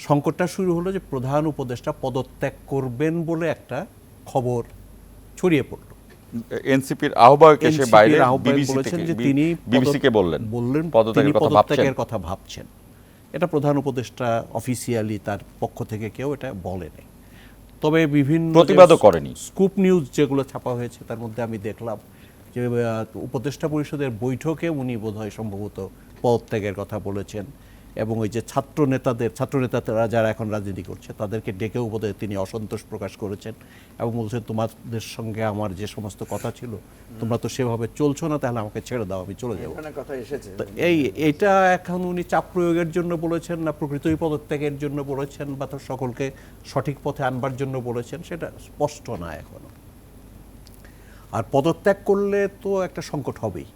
সংকটটা শুরু হলো যে প্রধান উপদেষ্টা পদত্যাগ করবেন বলে একটা খবর ছড়িয়ে পড়ল। এনসিপির আহ্বায়ক এসে বাইরে বলেছেন যে তিনি বিবিসিকে বললেন তিনি পদত্যাগের কথা ভাবছেন। এটা প্রধান উপদেষ্টা অফিসিয়ালি তার পক্ষ থেকে কেউ এটা বলেনি, তবে বিভিন্ন প্রতিবাদও করেনি। স্কুপ নিউজ যেগুলো ছাপা হয়েছে তার মধ্যে আমি দেখলাম যে উপদেষ্টা পরিষদের বৈঠকে উনি বোধহয় সম্ভবত পদত্যাগের কথা বলেছেন, এবং ওই যে ছাত্রনেতারা যারা এখন রাজনীতি করছে তাদেরকে ডেকেও বোধহয় তিনি অসন্তোষ প্রকাশ করেছেন এবং বলছেন তোমাদের সঙ্গে আমার যে সমস্ত কথা ছিল তোমরা তো সেভাবে চলছো না, তাহলে আমাকে ছেড়ে দাও, আমি চলে যাবো। এইটা এখন উনি চাপ প্রয়োগের জন্য বলেছেন না প্রকৃতই পদত্যাগের জন্য বলেছেন বা তো সকলকে সঠিক পথে আনবার জন্য বলেছেন সেটা স্পষ্ট না এখনো। আর পদত্যাগ করলে তো একটা সংকট হবেই,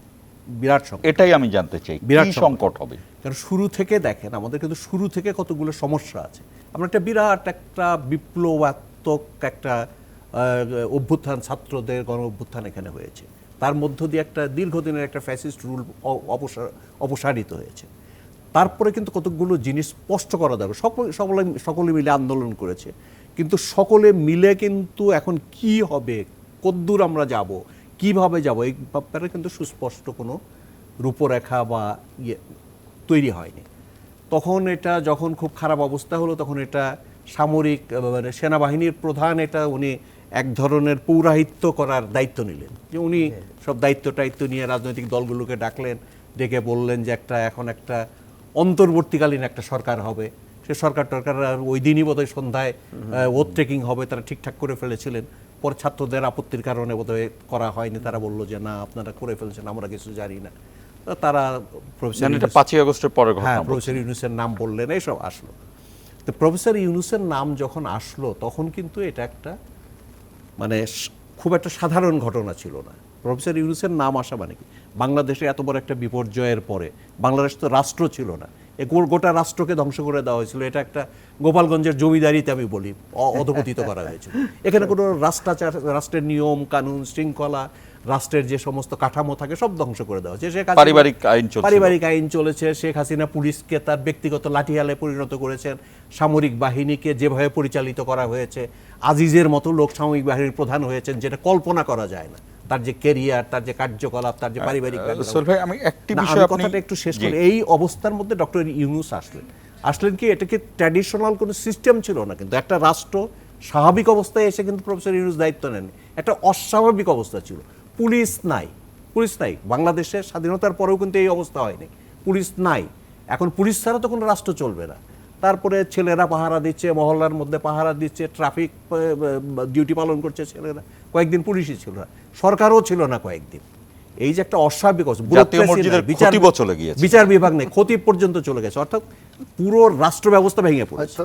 বিরাট সংকট। এটাই আমি জানতে চাই, বিরাট সংকট হবে। কারণ শুরু থেকে দেখেন আমাদের কিন্তু শুরু থেকে কতগুলো সমস্যা আছে। আমরা একটা বিরাট একটা বিপ্লবাত্মক একটা অভ্যুত্থান, ছাত্রদের গণ অভ্যুত্থান এখানে হয়েছে, তার মধ্য দিয়ে একটা দীর্ঘদিনের একটা ফ্যাসিস্ট রুল অপসারিত হয়েছে। তারপরে কিন্তু কতগুলো জিনিস স্পষ্ট করা দরকার। সকলে মিলে আন্দোলন করেছে, কিন্তু সকলে মিলে কিন্তু এখন কি হবে, কদ্দূর আমরা যাব, কিভাবে যাব, এই ব্যাপারে কিন্তু সুস্পষ্ট কোনো রূপরেখা বা তৈরি হয়নি। তখন এটা যখন খুব খারাপ অবস্থা হলো তখন এটা সামরিক মানে সেনাবাহিনীর প্রধান এটা উনি এক ধরনের পৌরাহিত্য করার দায়িত্ব নিলেন, যে উনি সব দায়িত্ব নিয়ে রাজনৈতিক দলগুলোকে ডাকলেন, ডেকে বললেন যে এখন একটা অন্তর্বর্তীকালীন একটা সরকার হবে। সে সরকার ওই দিনই বোধহয় সন্ধ্যায় ওথ টেকিং হবে, তারা ঠিকঠাক করে ফেলেছিলেন। পরে ছাত্রদের আপত্তির কারণে বোধহয় করা হয়নি, তারা বললো যে না আপনারা করে ফেলছেন, আমরা কিছু জানি না। তারা প্রফেসর 5ই আগস্টের পরে প্রফেসর ইউনূসের নাম বললেন, এইসব আসলো। তো প্রফেসর ইউনূসের নাম যখন আসলো তখন কিন্তু এটা একটা মানে খুব একটা সাধারণ ঘটনা ছিল না। প্রফেসর ইউনূসের নাম আসা মানে কি, বাংলাদেশে এত বড় একটা বিপর্যয়ের পরে বাংলাদেশ তো রাষ্ট্র ছিল না, গোটা রাষ্ট্রকে ধ্বংস করে দেওয়া হয়েছিল। এটা একটা গোপালগঞ্জের জমিদারিতে আমি বলি অধপতিত করা হয়েছিল। এখানে কোনো রাষ্ট্রের নিয়ম কানুন শৃঙ্খলা, রাষ্ট্রের যে সমস্ত কাঠামো থাকে সব ধ্বংস করে দেওয়া হয়েছে। পারিবারিক আইন চলেছে। শেখ হাসিনা পুলিশকে তার ব্যক্তিগত লাঠিয়ালে পরিণত করেছেন, সামরিক বাহিনীকে যেভাবে পরিচালিত করা হয়েছে, আজিজের মতো লোক সামরিক বাহিনীর প্রধান হয়েছেন, যেটা কল্পনা করা যায় না। তার যে ক্যারিয়ার, তার যে কার্যকলাপ, তার যে পারিবারিক কথাটা একটু শেষ করি। এই অবস্থার মধ্যে ডক্টর ইউনূস আসলেন কি এটা কি ট্র্যাডিশনাল কোনো সিস্টেম ছিল না, কিন্তু একটা রাষ্ট্র স্বাভাবিক অবস্থায় এসে কিন্তু প্রফেসর ইউনূস দায়িত্ব নেন। একটা অস্বাভাবিক অবস্থা ছিল, পুলিশ নাই বাংলাদেশের স্বাধীনতার পরেও কিন্তু এই অবস্থা হয়নি, পুলিশ নাই। এখন পুলিশ ছাড়া তো কোনো রাষ্ট্র চলবে না। তারপরে ছেলেরা পাহারা দিচ্ছে, মহল্লার মধ্যে পাহারা দিচ্ছে, ট্রাফিক ডিউটি পালন করছে ছেলেরা, কয়েকদিন পুলিশই ছিল না, সরকারও ছিল না কয়েকদিন। এই যে একটা অস্বাভাবিক বিচার বিভাগ নেই, খতিব পর্যন্ত চলে গেছে, অর্থাৎ পুরো রাষ্ট্র ব্যবস্থা ভেঙে পড়েছে।